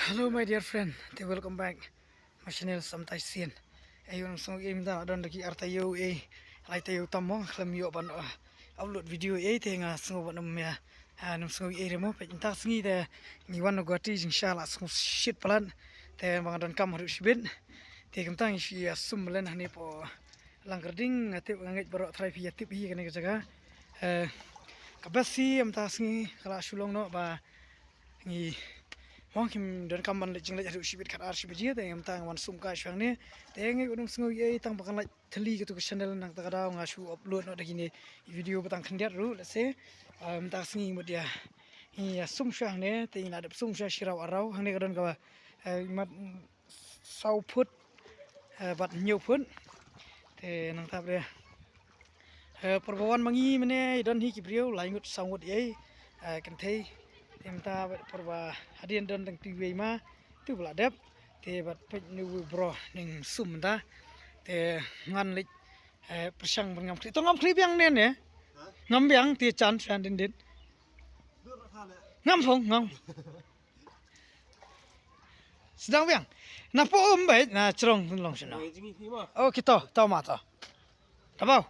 Hello my dear friend, welcome back my channel Samtai Sian. Ayun song game da don lagi artayo lai tayo tamo klam yo ban upload video te nga song ban ya nam song remo pe inta singi de ni wan go ti inshallah song shit plan te bang don kam haru sibin te kam tang shi sum len hani po langkerding ate ngait baro try pi tip hi kana jaga kabasi am ta singi kala sulong no ba ni mungkin dan kaman lejeng lejeng sibit kat arsibiji te am tang wan sum ka shang ni te ngi udum sngo ye tang bakan laj thli gitu ke channel nang ta da nga shu upload no dagini video batang khandiat ru let's say am ta singi mudia hi sum shang ne te ina dap sum sha shirau arau hang ne kadon ka mat sau phut bat nhiều phut te nang ta bre perbawan mangi mene don hi ki brio lai ngut sangut ye kan thei temta perba hadian don tang tiwi ma tu bla dep te bat pe nu bro ning sum ta te ngan lik persang ngam kli to ngam kli biang nen ne ngam biang ti chan chan din din ngam phong ngam sedang biang na po bai na trong long sna oh kita tao ma ta tabau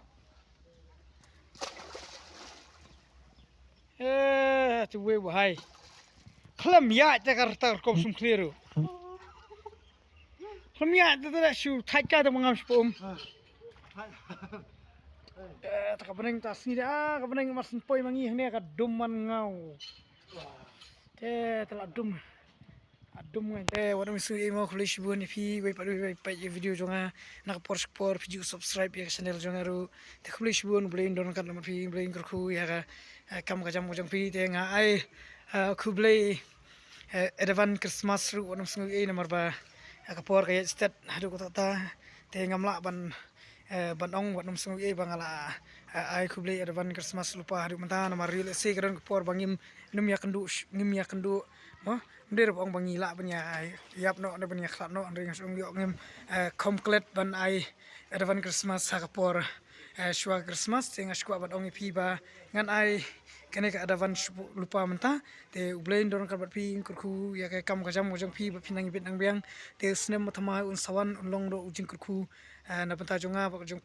tu we wahai klam ya ta kar ta kom sum clearu klam ya ta shu thai ka ta mangam spom ta ka beneng ta sni da ka beneng mas poi mangi hne ka dum man ngau te ta la dum adum ngai te wadam su emo kholish bu ni phi we pa video jonga nak por support video subscribe ya channel jonga ru te kholish bu no blain don kan ma phi blain kar khu ya ka kam ka jam jang phi te nga ai khu blai advan christmas ru wadam su e namar ba ka por ka stat hadu ko ta te ngamla ban ong wadam su e bangala ai khu blai advan christmas lupa hadu manta namar ri se kan por bangim num ya kandu mo der bong bangi la banya yap no banya khlap no ring song yo ngem complete ban ai advan christmas sakapor shwa christmas tinga shwa ban ong pi ba ngan ai kene ka advan lupa menta te ublein don ka bat pi kurku ya ka kam ka jam jang pi ba pinang bit nang biang te snem mathama un sawan long do ujing kurku na penta jonga ba jong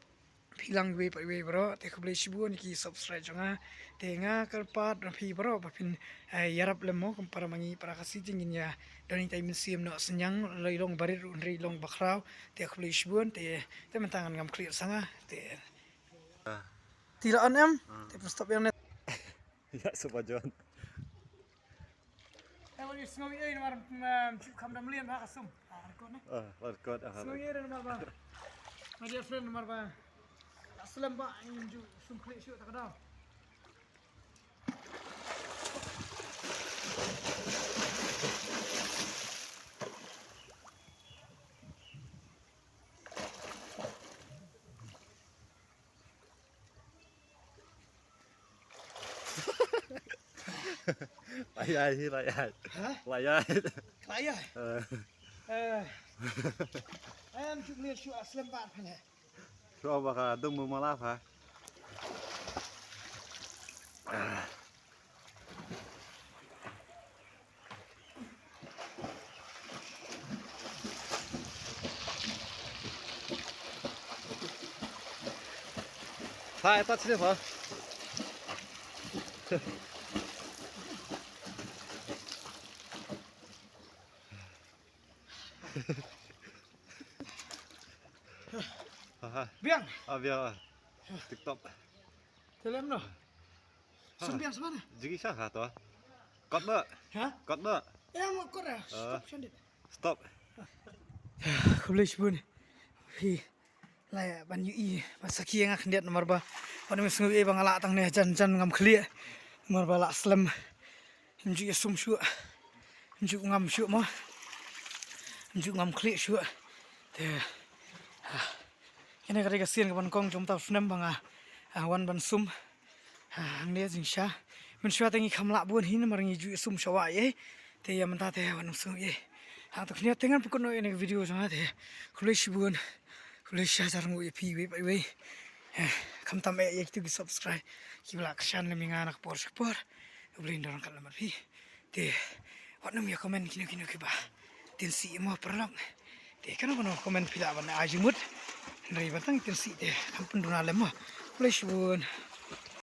pilang we bro te khuble shibu ni ki subscribe jonga te nga kalpat na phi bro ba pin yarap lemo kom para mangi para kasi jingin ya doni tai museum no senyang leilong barit unri long bakrau te khuble shibu te mentangan ngam clear sanga te tilaan em te stop yang net ya supajon wani sngowi e mar kham dam lien ba kasum rekod ne rekod sngowi e mar ba my dear friend mar ba aslam ba inju sum kle shu ta kada layai hi layai em chụp liền shu aslam ba phane cho baka dum mu mala pha Hai ta chile pha biang biang TikTok telem no sum biang sama na jigi sha ha to cốt mơ em có ra stop sendit stop không lấy bun hi lai ban yu ba sakia ngak ndiat nomor ba pan me sungu e bangala tang ne jan ngam khlia nomor ba la slam nju sum shu nju ngam shu mo nju ngam khlia shu te kene kare ka sien ka ban kong jom ta snem banga wan ban sum ne jing sha min shwa tangi khamla bun hin mar ngi ju sum shawa ye te yam ta te wan sum ye ha to khnia tengan pukon no ene video jang te khulish bun khulish jar ngu pi we kam tam e tu subscribe ki bla kshan le minga nak por blin don kala mar pi te wan mi comment kino ki ba tensi mo perlak te kan kono komen pila ban ajumut dari batang tensi te kampun duna lemo kulai shibun